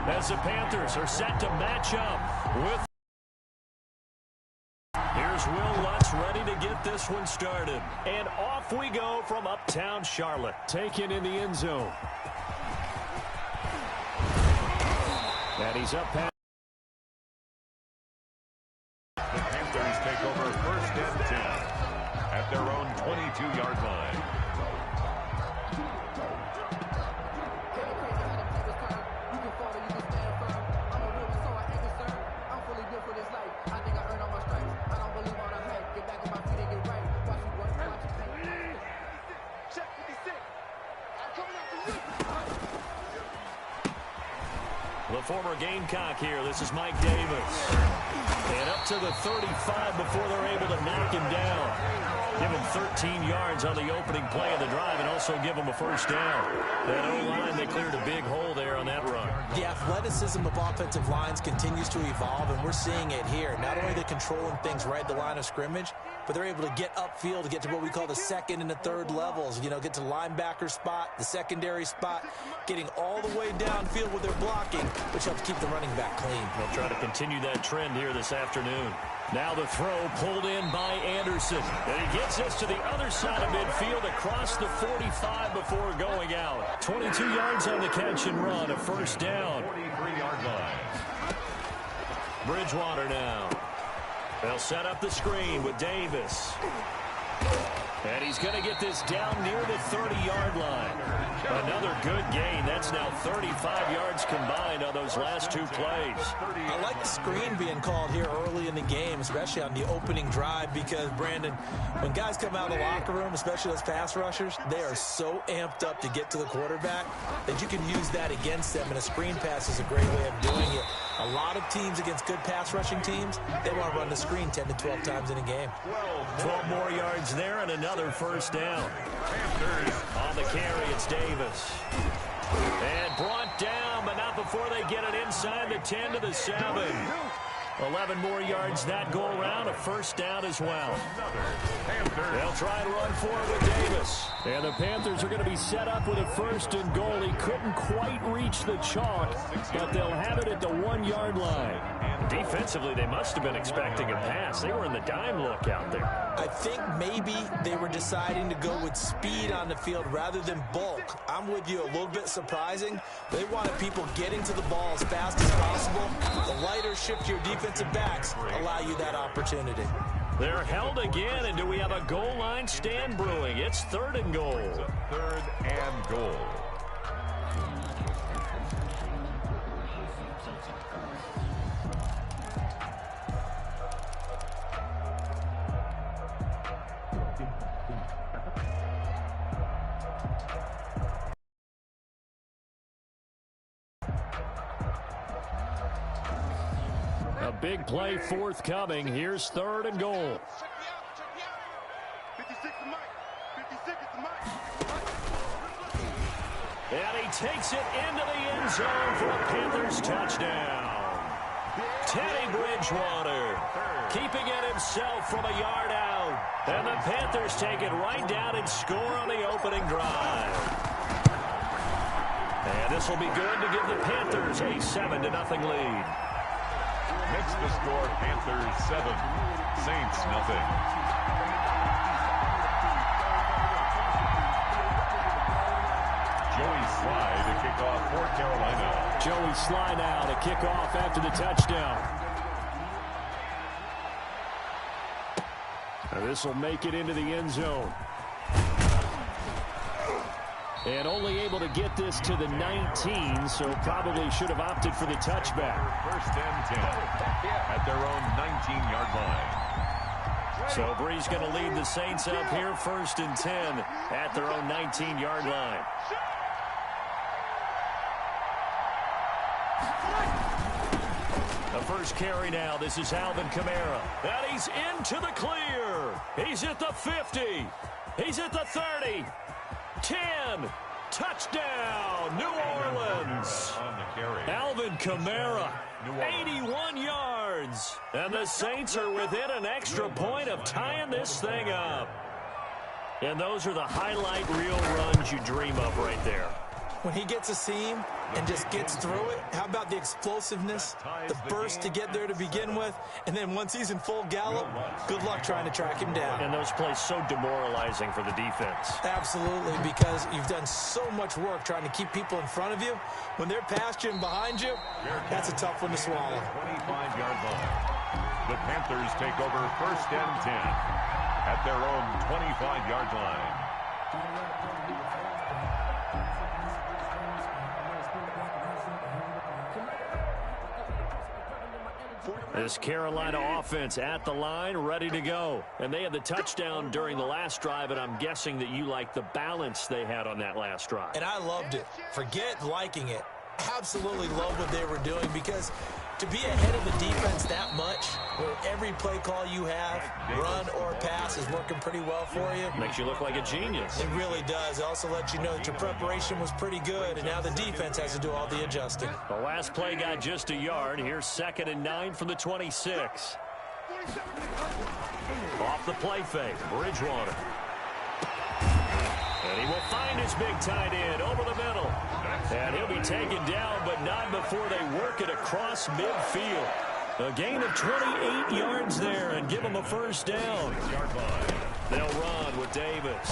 as the Panthers are set to match up with. Here's Will Lutz ready to get this one started. And off we go from uptown Charlotte. Taken in the end zone. And he's up past. The Panthers take over 1st and 10 at their own 22-yard line. The former Gamecock here. This is Mike Davis. And up to the 35 before they're able to knock him down. Give him 13 yards on the opening play of the drive and also give him a first down. That O-line, they cleared a big hole there on that run. The athleticism of offensive lines continues to evolve, and we're seeing it here. Not only are they controlling things right at the line of scrimmage, but they're able to get upfield to get to what we call the second and the third levels. You know, get to linebacker spot, the secondary spot, getting all the way downfield with their blocking, which helps keep the running back clean. They'll try to continue that trend here this afternoon. Now the throw pulled in by Anderson. And he gets us to the other side of midfield across the 45 before going out. 22 yards on the catch and run, a first down. 43-yard line. Bridgewater now. They'll set up the screen with Davis. And he's going to get this down near the 30-yard line. Another good gain. That's now 35 yards combined on those last two plays. I like the screen being called here early in the game, especially on the opening drive, because, Brandon, when guys come out of the locker room, especially those pass rushers, they are so amped up to get to the quarterback that you can use that against them, and a screen pass is a great way of doing it. A lot of teams against good pass rushing teams, they want to run the screen 10 to 12 times in a game. 12 more yards there and another first down. On the carry, it's Davis. And brought down, but not before they get it inside the 10 to the 7. 11 more yards that go around, a first down as well. They'll try and run forward with Davis. And the Panthers are going to be set up with a first and goal. He couldn't quite reach the chalk, but they'll have it at the 1-yard line. Defensively, they must have been expecting a pass. They were in the dime look out there. I think maybe they were deciding to go with speed on the field rather than bulk. I'm with you, a little bit surprising. They wanted people getting to the ball as fast as possible. The lighter shift to your defensive backs allow you that opportunity. They're held again, and do we have a goal line stand brewing? It's 3rd and goal. 3rd and goal. A big play forthcoming. Here's 3rd and goal. And he takes it into the end zone for a Panthers touchdown. Teddy Bridgewater keeping it himself from a yard out. And the Panthers take it right down and score on the opening drive. And this will be good to give the Panthers a 7-0 lead. Makes the score Panthers 7, Saints nothing. Joey Sly to kick off for Carolina. Joey Sly now to kick off after the touchdown. And this will make it into the end zone. And only able to get this to the 19, so probably should have opted for the touchback. 1st and 10 at their own 19-yard line. So Bree's going to lead the Saints up here, 1st and 10 at their own 19-yard line. The first carry now. This is Alvin Kamara. And he's into the clear. He's at the 50. He's at the 30. 10. Touchdown, New Orleans. On the carry. Alvin Kamara, 81 yards. And the Saints are within an extra point of tying this thing up. And those are the highlight reel runs you dream of right there. When he gets a seam and just gets through it, how about the explosiveness, the burst to get there to begin with, and then once he's in full gallop, good luck trying to track him down. And those plays so demoralizing for the defense. Absolutely, because you've done so much work trying to keep people in front of you. When they're past you and behind you, that's a tough one to swallow. 25-yard line. The Panthers take over 1st and 10 at their own 25-yard line. This Carolina offense at the line, ready to go. And they had the touchdown during the last drive, and I'm guessing that you like the balance they had on that last drive. And I loved it. Forget liking it. Absolutely love what they were doing, because to be ahead of the defense that much, where every play call you have, run or pass, is working pretty well for you. Makes you look like a genius. It really does. It also lets you know that your preparation was pretty good, and now the defense has to do all the adjusting. The last play got just a yard. Here's 2nd and 9 from the 26. Off the play fake, Bridgewater. And he will find his big tight end over the middle. And he'll be taken down, but not before they work it across midfield. A gain of 28 yards there and give him a first down. They'll run with Davis.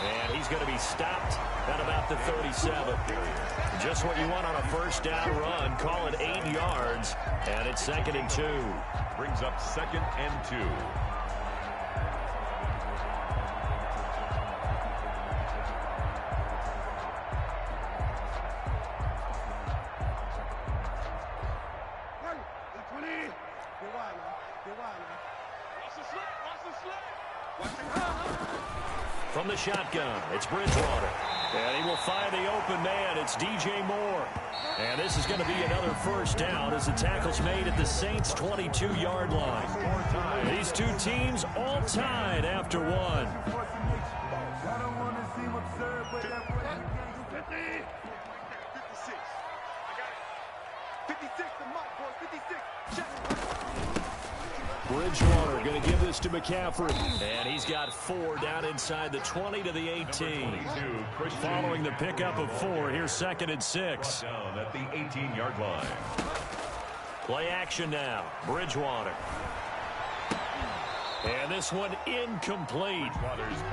And he's going to be stopped at about the 37. Just what you want on a first down run. Call it 8 yards. And it's 2nd and 2. Brings up 2nd and 2. From the shotgun, it's Bridgewater. And he will find the open man. It's DJ Moore. And this is going to be another first down as the tackle's made at the Saints' 22-yard line. These two teams all tied after one. Bridgewater going to give this to McCaffrey. And he's got 4 down inside the 20 to the 18. Following the pickup of 4, here's 2nd and 6. Down at the 18-yard line. Play action now. Bridgewater. And this one incomplete.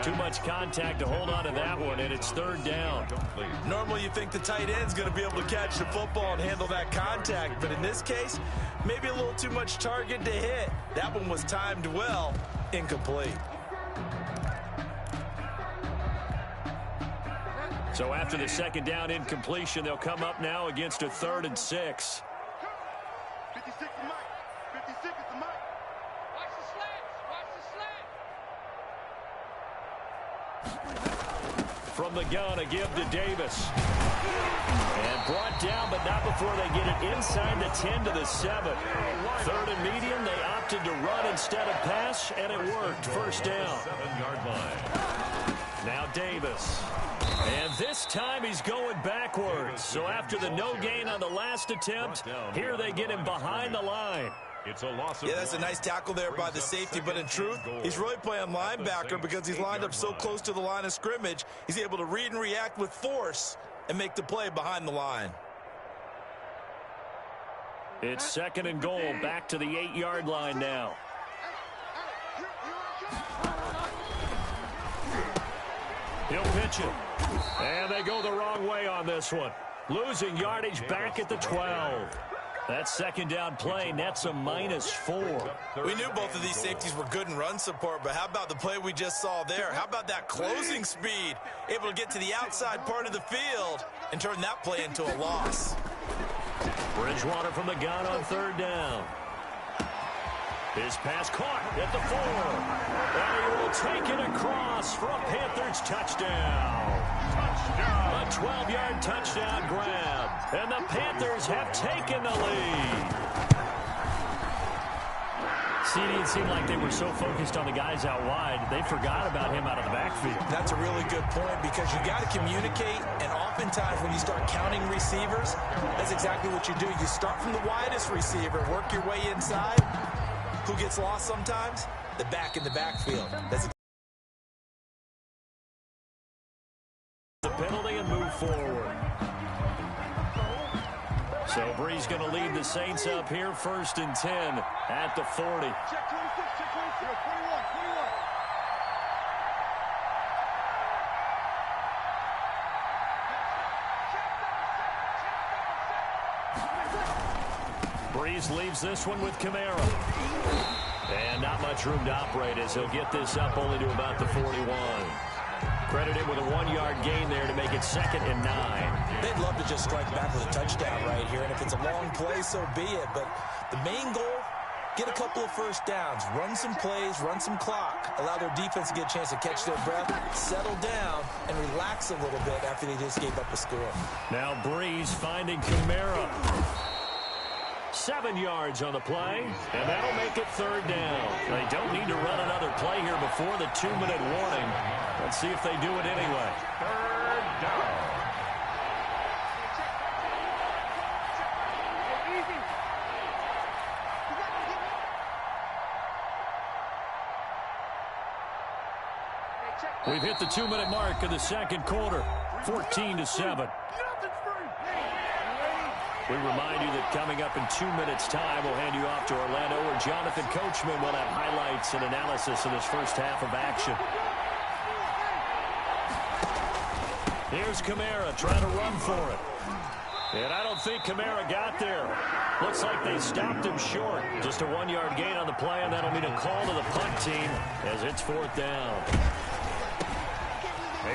Too much contact to hold on to that one, and it's 3rd down. Normally you think the tight end's going to be able to catch the football and handle that contact, but in this case, maybe a little too much target to hit. That one was timed well. Incomplete. So after the 2nd down incompletion, they'll come up now against a 3rd and 6. 56 is Mike. 56 is the Mike. Watch the slants. Watch the slants. From the gun, a give to Davis. And brought down, but not before they get it inside the 10 to the 7. 3rd and medium, they opted to run instead of pass, and it worked. First down. 7-yard line. Now Davis. And this time he's going backwards. So after the no gain on the last attempt, here they get him behind the line. It's a loss of That's a nice tackle there by the safety, but in truth, he's really playing linebacker because he's lined up so close to the line of scrimmage. He's able to read and react with force and make the play behind the line. It's 2nd and goal, back to the 8-yard line now. He'll pitch it. And they go the wrong way on this one. Losing yardage back at the 12. That 2nd down play nets a -4. We knew both of these safeties were good in run support, but how about the play we just saw there? How about that closing speed? Able to get to the outside part of the field and turn that play into a loss. Bridgewater from the gun on 3rd down. His pass caught at the 4. And he will take it across for a Panthers touchdown. A 12-yard touchdown grab. And the Panthers have taken the lead. It seemed like they were so focused on the guys out wide, they forgot about him out of the backfield. That's a really good point because you got to communicate, and oftentimes when you start counting receivers, that's exactly what you do. You start from the widest receiver, work your way inside. Who gets lost sometimes? The back in the backfield. That's penalty and move forward. So Brees going to lead the Saints up here, 1st and 10 at the 40. Check 26, check 26, 21, 21. Brees leaves this one with Kamara. And not much room to operate as he'll get this up only to about the 41. Credited with a 1-yard gain there to make it 2nd and 9. They'd love to just strike back with a touchdown right here, and if it's a long play, so be it. But the main goal, get a couple of first downs, run some plays, run some clock, allow their defense to get a chance to catch their breath, settle down, and relax a little bit after they just gave up a score. Now Brees finding Kamara. 7 yards on the play, and that'll make it 3rd down. They don't need to run another play here before the 2-minute warning. Let's see if they do it anyway. 3rd down. We've hit the 2-minute mark of the 2nd quarter, 14-7. We remind you that coming up in 2 minutes' time, we'll hand you off to Orlando, where Jonathan Coachman will have highlights and analysis of this first half of action. Here's Kamara trying to run for it. And I don't think Kamara got there. Looks like they stopped him short. Just a 1-yard gain on the play, and that'll mean a call to the punt team as it's 4th down.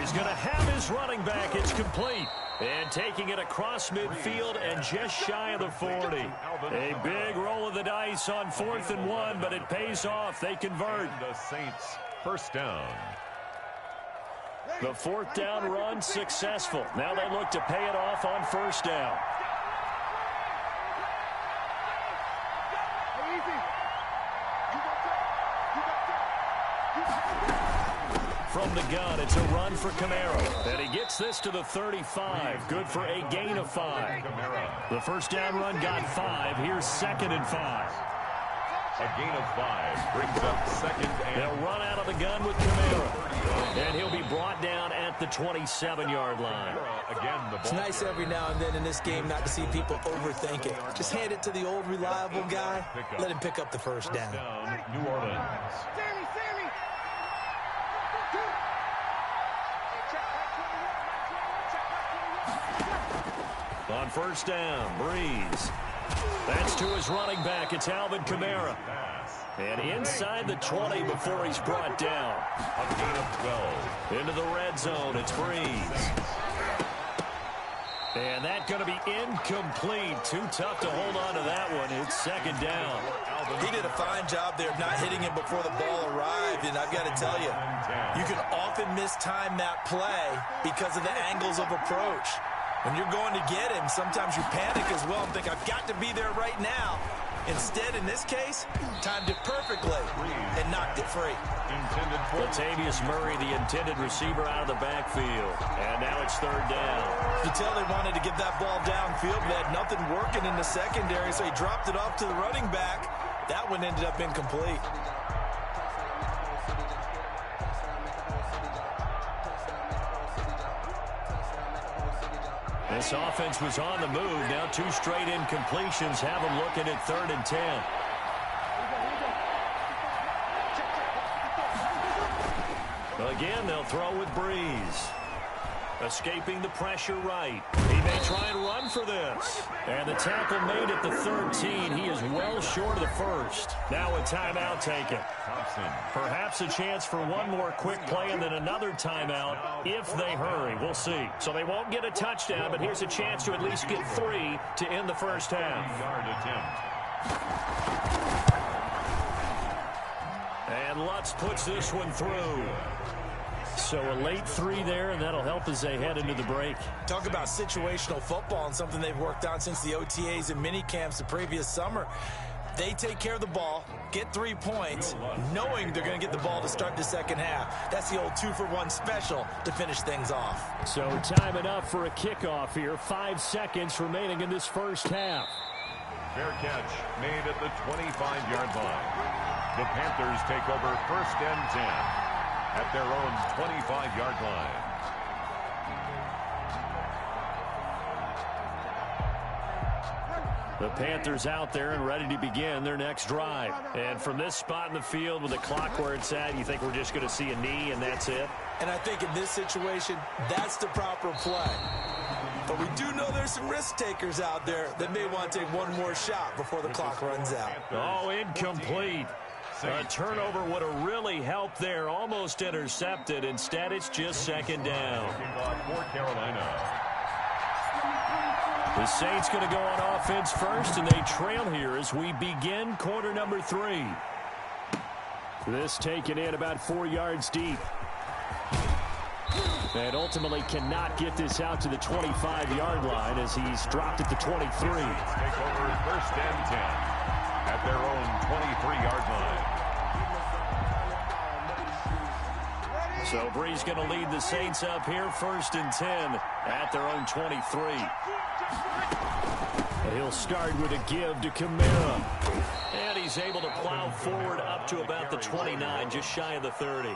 He's going to have his running back. It's complete. And taking it across midfield and just shy of the 40. A big roll of the dice on 4th and 1, but it pays off. They convert. The Saints, 1st down. The 4th down run successful. Now they look to pay it off on 1st down. From the gun, it's a run for Kamara. And he gets this to the 35. Good for a gain of 5. The 1st down run got 5. Here's 2nd and 5. A gain of 5 brings up 2nd and... They'll run out of the gun with Kamara. And he'll be brought down at the 27-yard line. Again, the ball. It's nice every now and then in this game not to see people overthink it. Just hand it to the old reliable guy. Let him pick up the 1st down. New Orleans. On 1st down, Brees. That's to his running back. It's Alvin Kamara. And inside the 20 before he's brought down. A gain of 12. Into the red zone, it's Brees. And that's going to be incomplete. Too tough to hold on to that one. It's 2nd down. He did a fine job there of not hitting him before the ball arrived, and I've got to tell you, you can often mistime that play because of the angles of approach. When you're going to get him, sometimes you panic as well and think, I've got to be there right now. Instead, in this case, timed it perfectly and knocked it free. Latavius Murray, the intended receiver, out of the backfield. And now it's 3rd down. You tell they wanted to get that ball downfield. They had nothing working in the secondary, so he dropped it off to the running back. That one ended up incomplete. This offense was on the move. Now 2 straight incompletions have them looking at 3rd and 10. Again, they'll throw with Brees. Escaping the pressure right. He may try and run for this. And the tackle made at the 13. He is well short of the 1st. Now a timeout taken. Perhaps a chance for one more quick play and then another timeout if they hurry. We'll see. So they won't get a touchdown, but here's a chance to at least get 3 to end the first half. And Lutz puts this one through. So a late 3 there, and that'll help as they head into the break. Talk about situational football and something they've worked on since the OTAs and mini camps the previous summer. They take care of the ball, get 3 points, knowing they're going to get the ball to start the second half. That's the old 2-for-1 special to finish things off. So time enough for a kickoff here. 5 seconds remaining in this first half. Fair catch made at the 25-yard line. The Panthers take over 1st and 10 at their own 25-yard line. The Panthers out there and ready to begin their next drive. And from this spot in the field with the clock where it's at, you think we're just going to see a knee and that's it? And I think in this situation, that's the proper play. But we do know there's some risk takers out there that may want to take one more shot before the clock runs out. Oh, incomplete. A turnover would have really helped there. Almost intercepted. Instead, it's just second down. For Carolina. The Saints going to go on offense first, and they trail here as we begin quarter number 3. This taken in about 4 yards deep. And ultimately cannot get this out to the 25-yard line as he's dropped at the 23. Take over first and 10 at their own 23-yard line. So Bree's going to lead the Saints up here first and 10 at their own 23. And he'll start with a give to Kamara. And he's able to plow forward up to about the 29, just shy of the 30.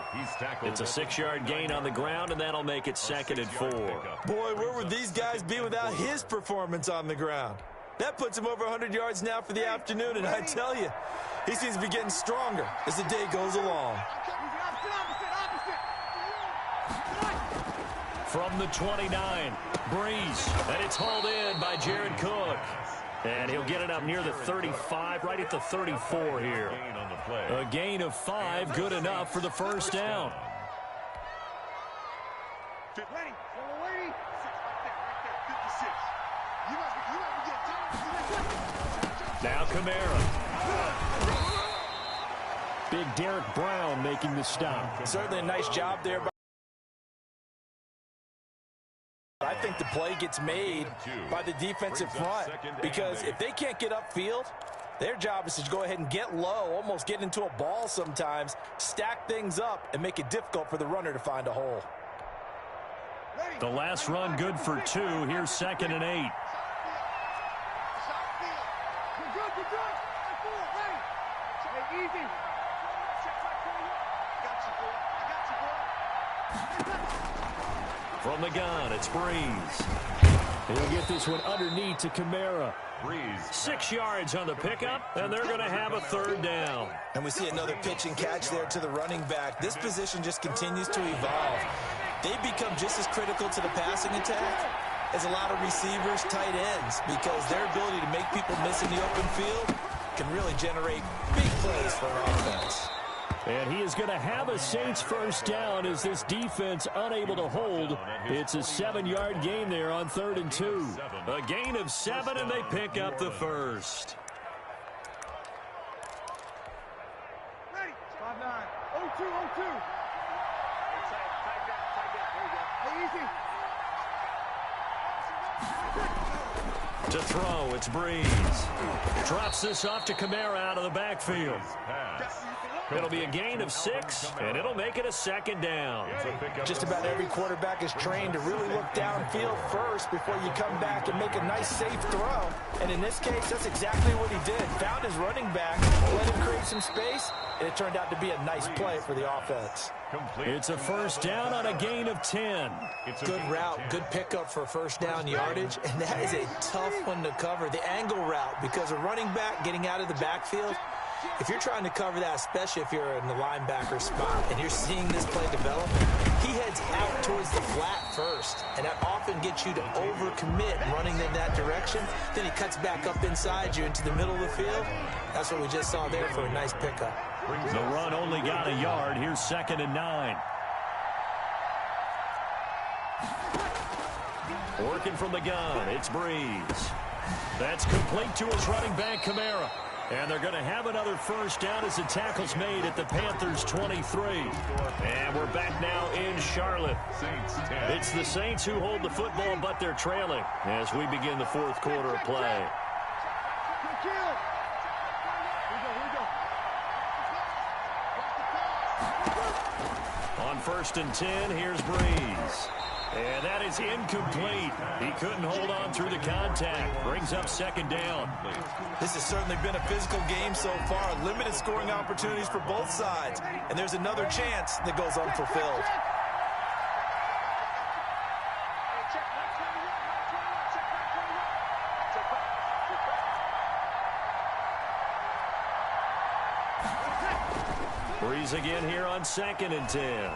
It's a 6-yard gain on the ground, and that'll make it second and 4. Boy, where would these guys be without his performance on the ground? That puts him over 100 yards now for the afternoon, and I tell you, he seems to be getting stronger as the day goes along. From the 29, Breeze, and it's hauled in by Jared Cook. And he'll get it up near the 35, right at the 34 here. A gain of 5, good enough for the first down. Now Kamara. Big Derek Brown making the stop. Certainly a nice job there. I think the play gets made by the defensive front, because if they can't get upfield, their job is to go ahead and get low, almost get into a ball sometimes, stack things up, and make it difficult for the runner to find a hole. The last run good for 2. Here's second and 8. From the gun, it's Breeze. He'll get this one underneath to Kamara. 6 yards on the pickup, and they're going to have a third down. And we see another pitch and catch there to the running back. This position just continues to evolve. They become just as critical to the passing attack as a lot of receivers, tight ends, because their ability to make people miss in the open field can really generate big plays for an offense. And he is going to have a Saints first down as this defense unable to hold. It's a 7-yard gain there on 3rd and 2. A gain of 7, and they pick up the first. Ready. 5-9. 0-2, 0-2. Easy. To throw, it's Breeze. Drops this off to Kamara out of the backfield. It'll be a gain of 6, and it'll make it a second down. Just about every quarterback is trained to really look downfield first before you come back and make a nice, safe throw. And in this case, that's exactly what he did. Found his running back, let him create some space, and it turned out to be a nice play for the offense. It's a first down on a gain of 10. Good route, good pickup for first down yardage, and that is a tough one to cover, the angle route, because a running back getting out of the backfield, if you're trying to cover that, especially if you're in the linebacker spot and you're seeing this play develop, he heads out towards the flat first, and that often gets you to overcommit running in that direction. Then he cuts back up inside you into the middle of the field. That's what we just saw there for a nice pickup. The run only got a yard. Here's 2nd and 9. Working from the gun, it's Breeze. That's complete to his running back, Kamara. And they're going to have another first down as the tackle's made at the Panthers' 23. And we're back now in Charlotte. It's the Saints who hold the football, but they're trailing as we begin the 4th quarter of play. On 1st and 10, here's Breeze. And that is incomplete. He couldn't hold on through the contact. Brings up 2nd down. This has certainly been a physical game so far. Limited scoring opportunities for both sides. And there's another chance that goes unfulfilled. Breeze again here on 2nd and 10.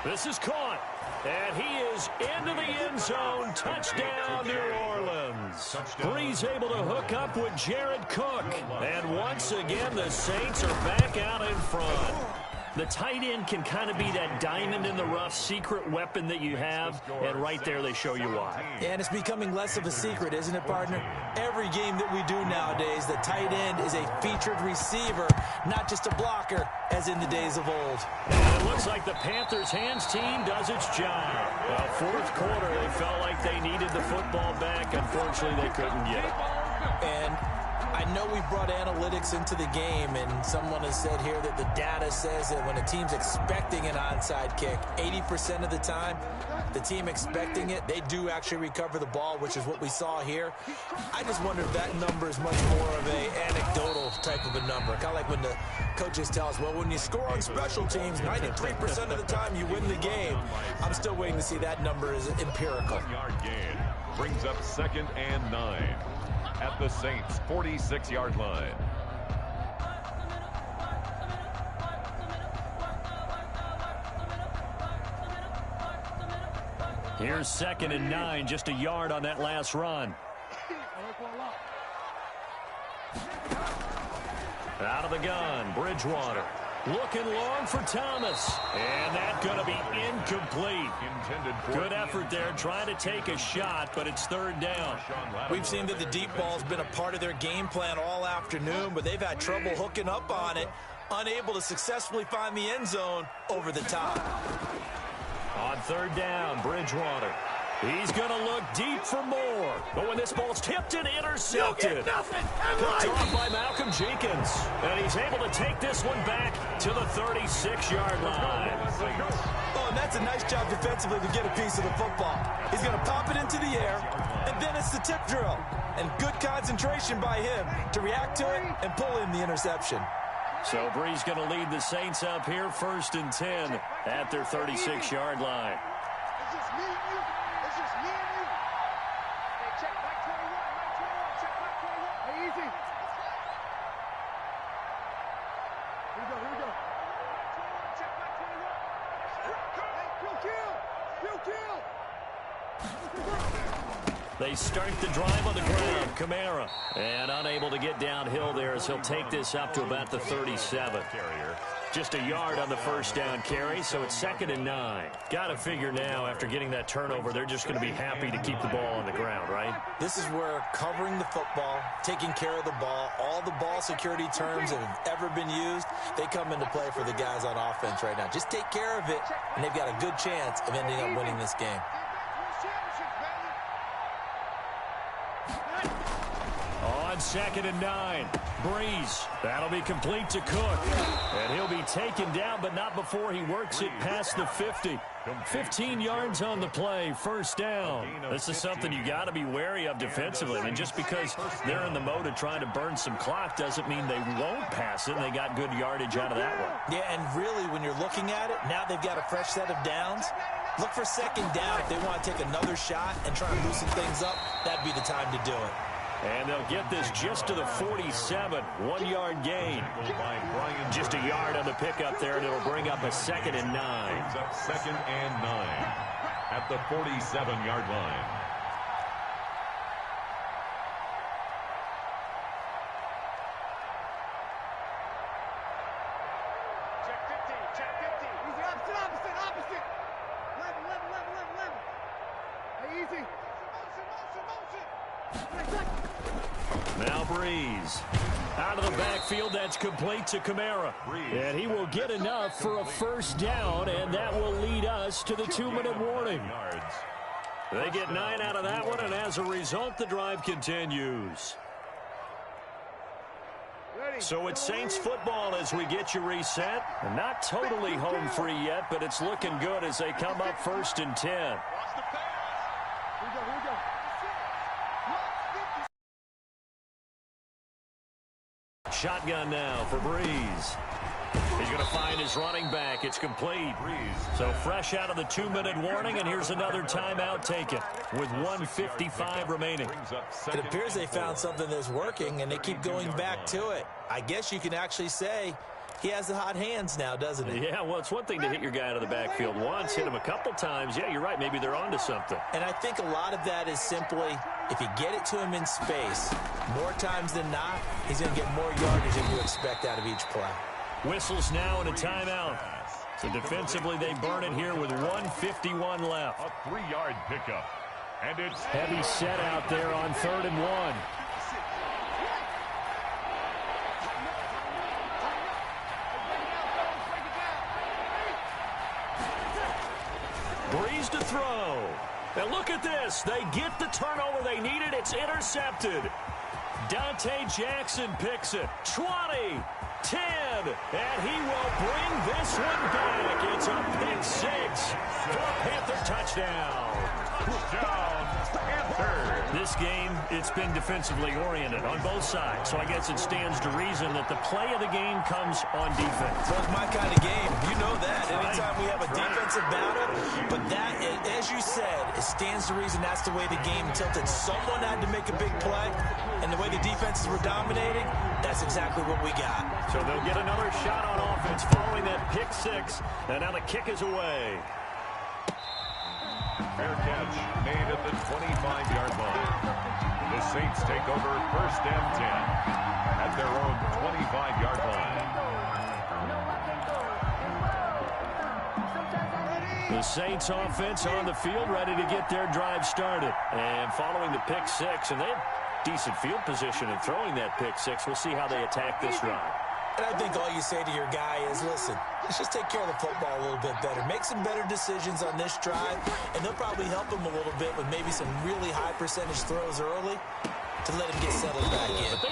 This is caught. And he is into the end zone. Touchdown, New Orleans. Breeze able to hook up with Jared Cook. And once again, the Saints are back out in front. The tight end can kind of be that diamond in the rough secret weapon that you have, and right there they show you why. And it's becoming less of a secret, isn't it, partner? Every game that we do nowadays, the tight end is a featured receiver, not just a blocker, as in the days of old. And it looks like the Panthers' hands team does its job. Well, fourth quarter, they felt like they needed the football back. Unfortunately, they couldn't get it. And I know we brought analytics into the game, and someone has said here that the data says that when a team's expecting an onside kick, 80% of the time, the team expecting it, they do actually recover the ball, which is what we saw here. I just wonder if that number is much more of an anecdotal type of a number. Kind of like when the coaches tell us, well, when you score on special teams, 93% of the time you win the game. I'm still waiting to see that number is empirical. 1-yard gain brings up 2nd and 9. At the Saints' 46-yard line. Here's 2nd and 9, just a yard on that last run. Out of the gun, Bridgewater. Looking long for Thomas. And that's going to be incomplete. Good effort there trying to take a shot, but it's 3rd down. We've seen that the deep ball has been a part of their game plan all afternoon, but they've had trouble hooking up on it, unable to successfully find the end zone over the top. On 3rd down, Bridgewater. He's going to look deep for more. But when this ball's tipped and intercepted. Picked off by Malcolm Jenkins. And he's able to take this one back to the 36-yard line. Oh, and that's a nice job defensively to get a piece of the football. He's going to pop it into the air, and then it's the tip drill. And good concentration by him to react to it and pull in the interception. So Breeze going to lead the Saints up here 1st and 10 at their 36-yard line. It's just me and you. It's just me and you. Hey, check Mike 21. Mike 21. Check Mike 21. Hey, easy. Here we go. Here we go. Check Mike 21. Hey, kill. They start the drive on the ground. Kamara. And unable to get downhill there as he'll take this up to about the 37. Just a yard on the 1st down carry, so it's 2nd and 9. Got to figure now, after getting that turnover, they're just going to be happy to keep the ball on the ground, right? This is where covering the football, taking care of the ball, all the ball security terms that have ever been used, they come into play for the guys on offense right now. Just take care of it, and they've got a good chance of ending up winning this game. On 2nd and 9, Breeze. That'll be complete to Cook. And he'll be taken down, but not before he works it past the 50. 15 yards on the play, 1st down. This is something you got to be wary of defensively. I mean, just because they're in the mode of trying to burn some clock doesn't mean they won't pass it. They got good yardage out of that one. Yeah, and really, when you're looking at it, now they've got a fresh set of downs. Look for 2nd down if they want to take another shot and try and loosen things up. That'd be the time to do it. And they'll get this just to the 47. 1-yard gain. Just a yard on the pickup there, and it'll bring up a 2nd and 9. Brings up 2nd and 9 at the 47-yard line. Check 50. Easy, opposite. 11. Hey, easy. Motion. Now Breeze. Out of the backfield, that's complete to Kamara. And he will get enough for a 1st down, and that will lead us to the 2-minute warning. They get 9 out of that one, and as a result, the drive continues. So it's Saints football as we get you reset. Not totally home free yet, but it's looking good as they come up 1st and 10. Here we go. Shotgun now for Breeze. He's going to find his running back. It's complete. So fresh out of the 2-minute warning, and here's another timeout taken with 1:55 remaining. It appears they found something that's working, and they keep going back to it. I guess you can actually say He has the hot hands now, doesn't he? Yeah, well, it's one thing to hit your guy out of the backfield once, hit him a couple times. Yeah, you're right. Maybe they're onto something. And I think a lot of that is simply, if you get it to him in space, more times than not, he's going to get more yardage than you expect out of each play. Whistles now and a timeout. So defensively, they burn it here with 1:51 left. A 3-yard pickup. And it's Heavy set out there on 3rd and 1. Breeze to throw. And look at this. They get the turnover they needed. It's intercepted. Dante Jackson picks it. 20, 10, and he will bring this one back. It's a pick 6 for a Panther touchdown. This game, it's been defensively oriented on both sides, so I guess it stands to reason that the play of the game comes on defense. Well, it's my kind of game. You know that. Anytime we have a defensive battle, but that, as you said, it stands to reason that's the way the game tilted. Someone had to make a big play, and the way the defenses were dominating, that's exactly what we got. So they'll get another shot on offense following that pick 6, and now the kick is away. Fair catch made at the 25-yard line. The Saints take over 1st and 10 at their own 25-yard line. The Saints offense on the field, ready to get their drive started. And following the pick 6, and they have decent field position in throwing that pick 6. We'll see how they attack this drive. And I think all you say to your guy is, listen, let's just take care of the football a little bit better. Make some better decisions on this drive, and they'll probably help him a little bit with maybe some really high percentage throws early to let him get settled back in. But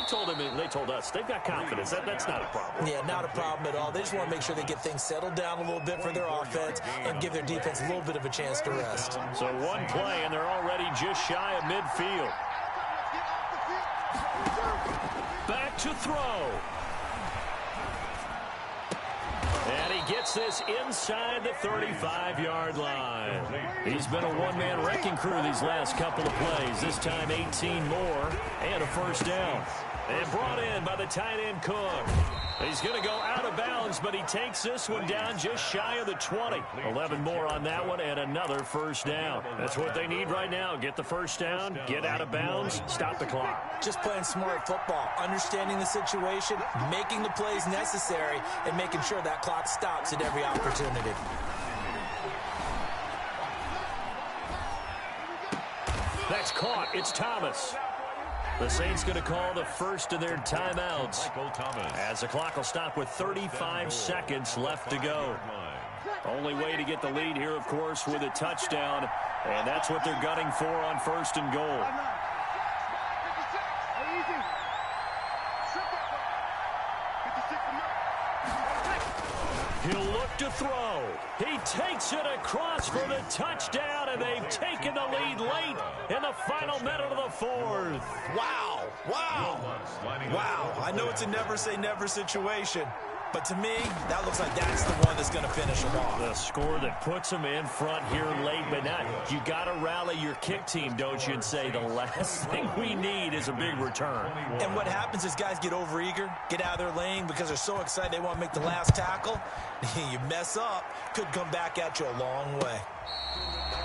they told us, they've got confidence. That's not a problem. Yeah, not a problem at all. They just want to make sure they get things settled down a little bit for their offense and give their defense a little bit of a chance to rest. So one play, and they're already just shy of midfield. Back to throw. And he gets this inside the 35-yard line. He's been a one-man wrecking crew these last couple of plays. This time 18 more and a first down. And brought in by the tight end Cook. He's going to go out of bounds, but he takes this one down just shy of the 20. 11 more on that one and another first down. That's what they need right now. Get the first down, get out of bounds, stop the clock. Just playing smart football, understanding the situation, making the plays necessary, and making sure that clock stops at every opportunity. That's caught. It's Thomas. The Saints going to call the first of their timeouts as the clock will stop with 35 seconds left to go. Only way to get the lead here, of course, with a touchdown, and that's what they're gunning for on 1st and goal. He'll look to throw. He takes it across for the touchdown, and they've taken the lead late in the final minute of the 4th. Wow. Wow. Wow. I know it's a never-say-never situation, but to me, that looks like that's the one that's going to finish them off. The score that puts them in front here late, but not. You got to rally your kick team, don't you, and say the last thing we need is a big return. And what happens is guys get overeager, get out of their lane because they're so excited they want to make the last tackle. You mess up, could come back at you a long way.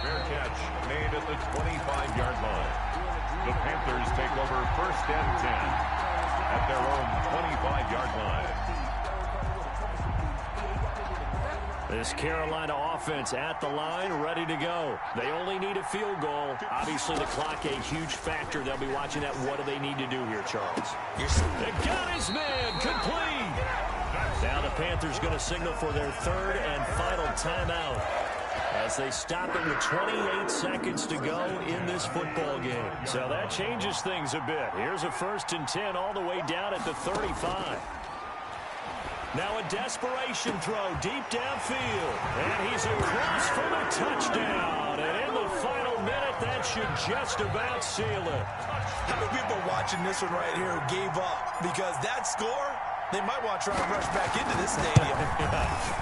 Fair catch made at the 25-yard line. The Panthers take over 1st and 10 at their own 25-yard line. This Carolina offense at the line, ready to go. They only need a field goal. Obviously, the clock a huge factor. They'll be watching that. What do they need to do here, Charles? They got his man complete. Now the Panthers going to signal for their 3rd and final timeout as they stop it with 28 seconds to go in this football game. So that changes things a bit. Here's a 1st and 10 all the way down at the 35. Now a desperation throw deep downfield. And he's across for the touchdown. And in the final minute, that should just about seal it. How many people watching this one right here who gave up? Because that score, they might want to try and rush back into this stadium.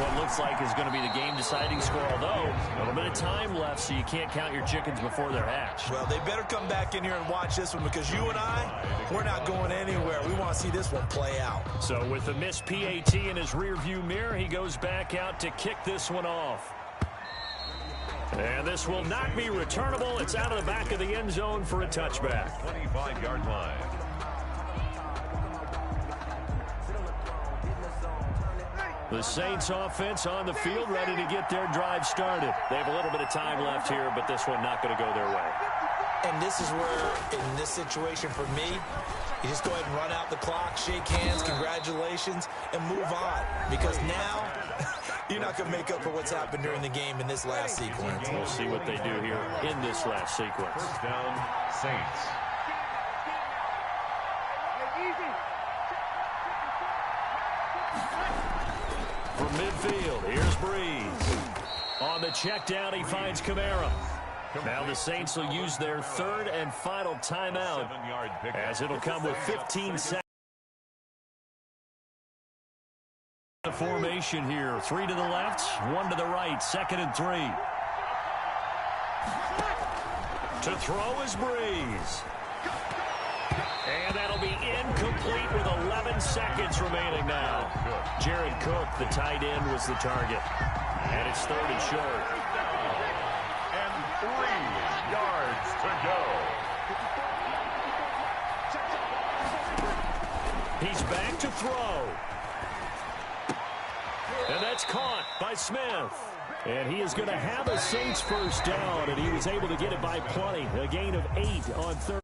What looks like is going to be the game-deciding score, although a little bit of time left, so you can't count your chickens before they're hatched. Well, they better come back in here and watch this one because you and I, we're not going anywhere. We want want to see this one play out. So with the missed PAT in his rearview mirror, he goes back out to kick this one off. And this will not be returnable. It's out of the back of the end zone for a touchback. 25-yard line. The Saints offense on the field, ready to get their drive started. They have a little bit of time left here, but this one not going to go their way. And this is where, in this situation for me, you just go ahead and run out the clock, shake hands, congratulations, and move on. Because now, you're not going to make up for what's happened during the game in this last sequence. We'll see what they do here in this last sequence. First down, Saints. From midfield, here's Breeze. On the check down, he finds Kamara. Now the Saints will use their third and final timeout, as it'll come with 15 seconds. The formation here, 3 to the left, 1 to the right, 2nd and 3. To throw is Breeze. And that'll be incomplete with 11 seconds remaining now. Jared Cook, the tight end, was the target. And it's 3rd and short. And 3 yards to go. He's back to throw. And that's caught by Smith. And he is going to have a Saints first down, and he was able to get it by plenty. A gain of 8 on 3rd.